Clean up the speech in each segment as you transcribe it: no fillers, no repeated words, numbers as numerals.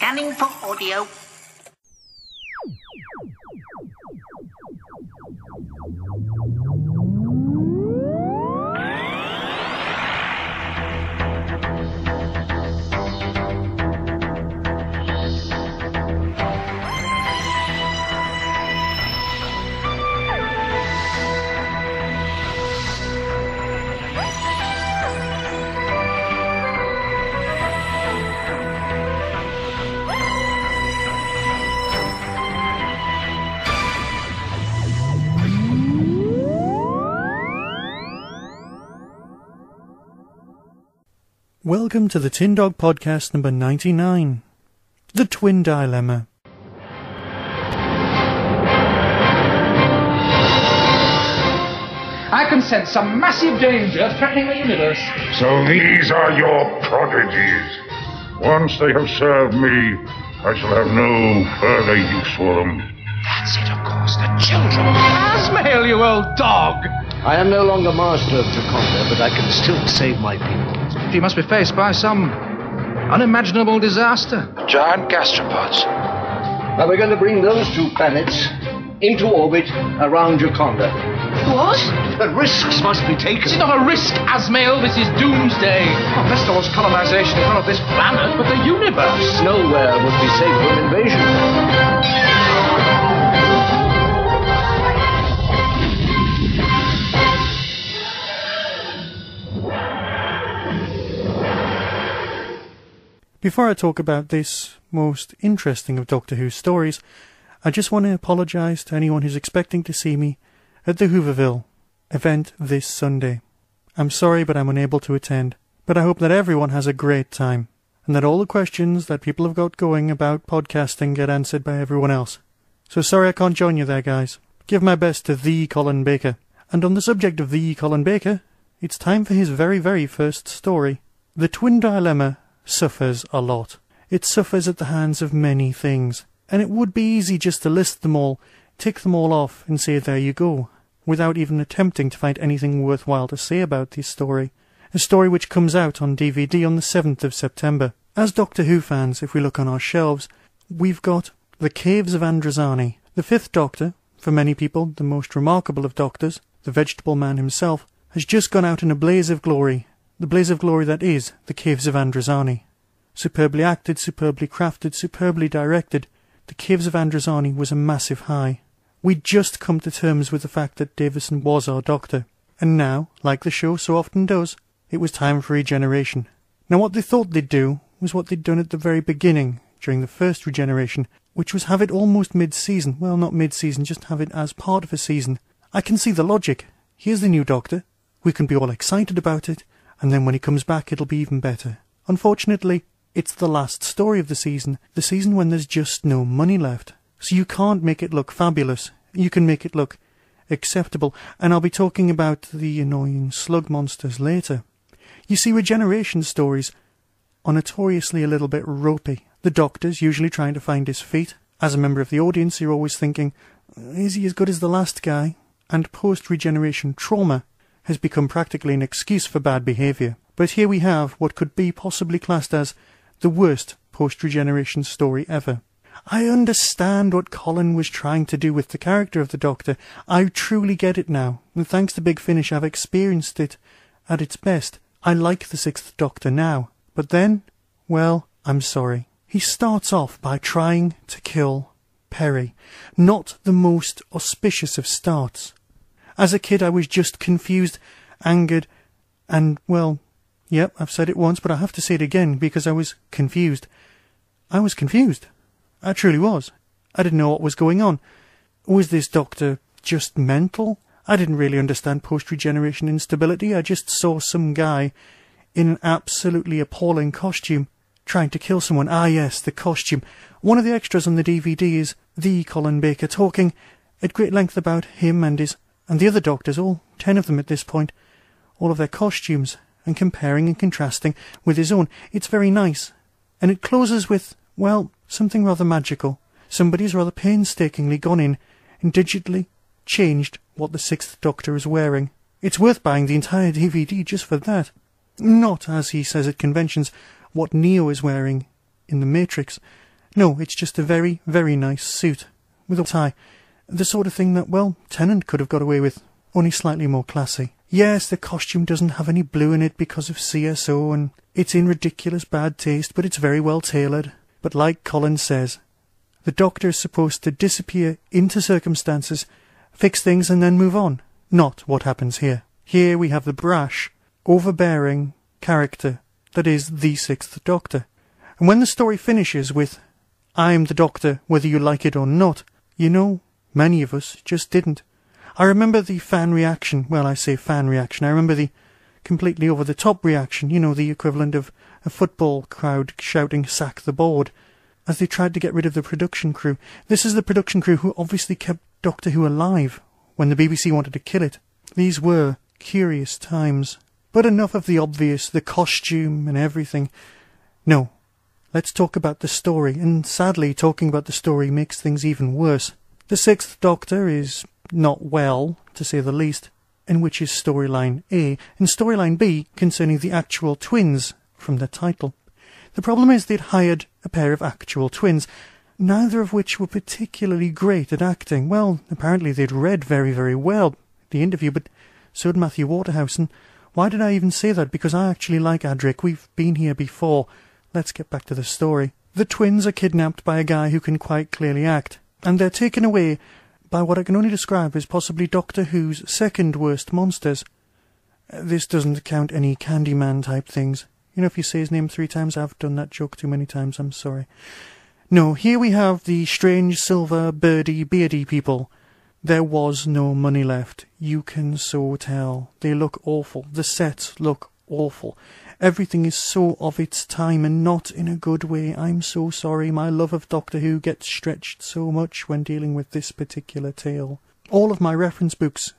Scanning for audio. Welcome to the Tin Dog Podcast number 99, The Twin Dilemma. I can sense some massive danger threatening the universe. So these are your prodigies. Once they have served me, I shall have no further use for them. That's it, of course, the children. Asmail, you old dog! I am no longer master of Jaconda, but I can still save my people. She must be faced by some unimaginable disaster. Giant gastropods. Now we're going to bring those two planets into orbit around Jaconda. What? But risks must be taken. This is not a risk, Asmail. This is doomsday. Not just towards colonization of not this planet, but the universe. Nowhere would be safe from invasion. Before I talk about this most interesting of Doctor Who stories, I just want to apologise to anyone who's expecting to see me at the Hooverville event this Sunday. I'm sorry, but I'm unable to attend. But I hope that everyone has a great time, and that all the questions that people have got going about podcasting get answered by everyone else. So sorry I can't join you there, guys. Give my best to the Colin Baker. And on the subject of the Colin Baker, it's time for his very, very first story. The Twin Dilemma suffers a lot. It suffers at the hands of many things, and it would be easy just to list them all, tick them all off, and say there you go, without even attempting to find anything worthwhile to say about this story. A story which comes out on DVD on the 7th of September. As Doctor Who fans, if we look on our shelves, we've got The Caves of Androzani. The Fifth Doctor, for many people the most remarkable of doctors, the Vegetable Man himself, has just gone out in a blaze of glory. The blaze of glory that is The Caves of Androzani. Superbly acted, superbly crafted, superbly directed, The Caves of Androzani was a massive high. We'd just come to terms with the fact that Davison was our Doctor, and now, like the show so often does, it was time for regeneration. Now what they thought they'd do was what they'd done at the very beginning, during the first regeneration, which was have it almost mid-season. Well, not mid-season, just have it as part of a season. I can see the logic. Here's the new Doctor. We can be all excited about it, and then when he comes back it'll be even better. Unfortunately, it's the last story of the season when there's just no money left. So you can't make it look fabulous. You can make it look acceptable, and I'll be talking about the annoying slug monsters later. You see, regeneration stories are notoriously a little bit ropey. The Doctor's usually trying to find his feet. As a member of the audience, you're always thinking, is he as good as the last guy? And post-regeneration trauma has become practically an excuse for bad behaviour. But here we have what could be possibly classed as the worst post-regeneration story ever. I understand what Colin was trying to do with the character of the Doctor. I truly get it now, and thanks to Big Finish I've experienced it at its best. I like the Sixth Doctor now. But then, well, I'm sorry. He starts off by trying to kill Peri. Not the most auspicious of starts. As a kid I was just confused, angered, and, well, yep, I've said it once, but I have to say it again, because I was confused. I was confused. I truly was. I didn't know what was going on. Was this Doctor just mental? I didn't really understand post-regeneration instability. I just saw some guy in an absolutely appalling costume trying to kill someone. Ah yes, the costume. One of the extras on the DVD is the Colin Baker talking at great length about him and the other Doctors, all 10 of them at this point, all of their costumes, and comparing and contrasting with his own. It's very nice. And it closes with, well, something rather magical. Somebody's rather painstakingly gone in and digitally changed what the Sixth Doctor is wearing. It's worth buying the entire DVD just for that. Not, as he says at conventions, what Neo is wearing in The Matrix, No, it's just a very, very nice suit, with a tie. The sort of thing that, well, Tennant could have got away with, only slightly more classy. Yes, the costume doesn't have any blue in it because of CSO, and it's in ridiculous bad taste, but it's very well tailored. But like Colin says, the Doctor is supposed to disappear into circumstances, fix things and then move on. Not what happens here. Here we have the brash, overbearing character that is the Sixth Doctor. And when the story finishes with, "I'm the Doctor, whether you like it or not," you know, many of us just didn't. I remember the fan reaction. Well, I say fan reaction. I remember the completely over-the-top reaction, you know, the equivalent of a football crowd shouting, "Sack the board," as they tried to get rid of the production crew. This is the production crew who obviously kept Doctor Who alive when the BBC wanted to kill it. These were curious times. But enough of the obvious, the costume and everything. No, let's talk about the story, and sadly, talking about the story makes things even worse. The Sixth Doctor is not well, to say the least, in which is storyline A, and storyline B concerning the actual twins from the title. The problem is they'd hired a pair of actual twins, neither of which were particularly great at acting. Well, apparently they'd read very, very well, the interview, but so did Matthew Waterhouse, and why did I even say that? Because I actually like Adric. We've been here before. Let's get back to the story. The twins are kidnapped by a guy who can quite clearly act, and they're taken away by what I can only describe as possibly Doctor Who's second worst monsters. This doesn't count any Candyman type things. You know, if you say his name 3 times, I've done that joke too many times, I'm sorry. No, here we have the strange silver, birdy, beardy people. There was no money left. You can so tell. They look awful. The sets look awful. Everything is so of its time and not in a good way. I'm so sorry. My love of Doctor Who gets stretched so much when dealing with this particular tale. All of my reference books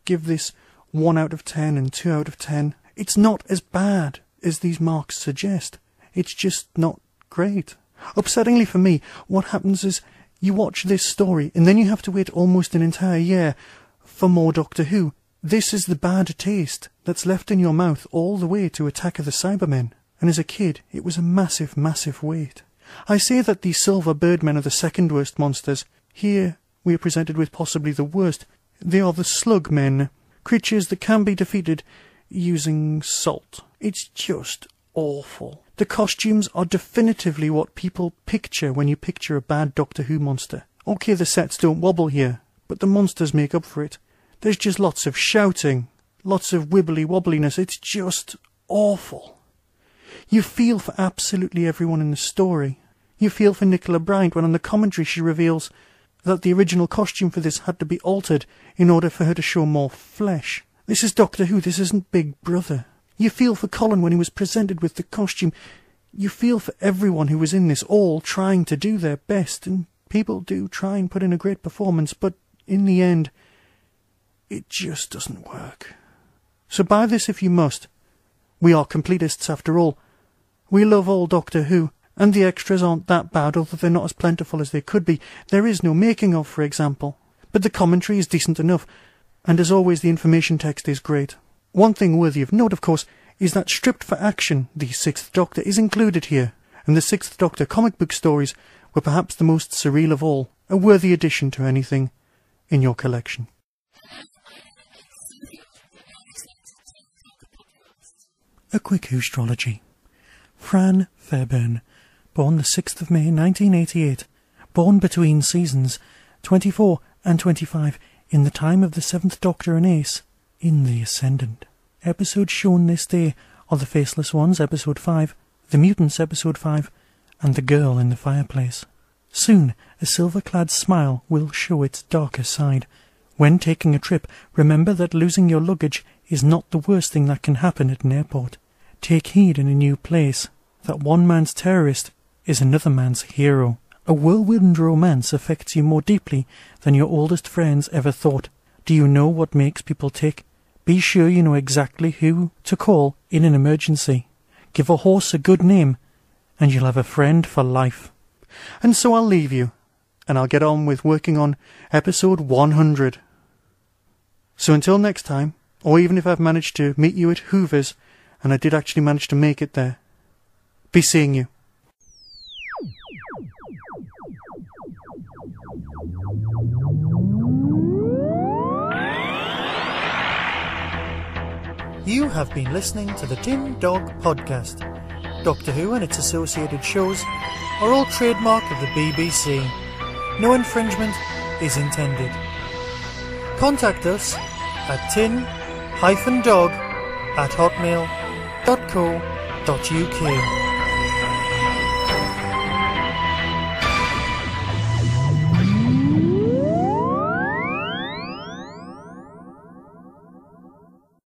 give this 1 out of 10 and 2 out of 10. It's not as bad as these marks suggest. It's just not great. Upsettingly for me, what happens is you watch this story and then you have to wait almost an entire year for more Doctor Who. This is the bad taste that's left in your mouth all the way to Attack of the Cybermen. And as a kid, it was a massive, massive weight. I say that the Silver Birdmen are the second worst monsters. Here we are presented with possibly the worst. They are the Slugmen, creatures that can be defeated using salt. It's just awful. The costumes are definitively what people picture when you picture a bad Doctor Who monster. Okay, the sets don't wobble here, but the monsters make up for it. There's just lots of shouting, lots of wibbly-wobbliness. It's just awful. You feel for absolutely everyone in the story. You feel for Nicola Bryant when on the commentary she reveals that the original costume for this had to be altered in order for her to show more flesh. This is Doctor Who, this isn't Big Brother. You feel for Colin when he was presented with the costume. You feel for everyone who was in this, all trying to do their best, and people do try and put in a great performance, but in the end, it just doesn't work. So buy this if you must. We are completists after all. We love all Doctor Who, and the extras aren't that bad, although they're not as plentiful as they could be. There is no making of, for example. But the commentary is decent enough, and as always the information text is great. One thing worthy of note, of course, is that stripped for action, the Sixth Doctor is included here, and the Sixth Doctor comic book stories were perhaps the most surreal of all, a worthy addition to anything in your collection. A quick Whostrology. Fran Fairbairn, born the 6th of May 1988, born between seasons 24 and 25 in the time of the 7th Doctor and Ace, in the Ascendant. Episodes shown this day are The Faceless Ones, Episode 5, The Mutants, Episode 5, and The Girl in the Fireplace. Soon, a silver-clad smile will show its darker side. When taking a trip, remember that losing your luggage is not the worst thing that can happen at an airport. Take heed in a new place that one man's terrorist is another man's hero. A whirlwind romance affects you more deeply than your oldest friends ever thought. Do you know what makes people tick? Be sure you know exactly who to call in an emergency. Give a horse a good name, and you'll have a friend for life. And so I'll leave you, and I'll get on with working on episode 100. So until next time, or even if I've managed to meet you at Hoover's, and I did actually manage to make it there, be seeing you. You have been listening to the Tin Dog Podcast. Doctor Who and its associated shows are all trademark of the BBC. No infringement is intended. Contact us at tin-dog@hotmail.co.uk.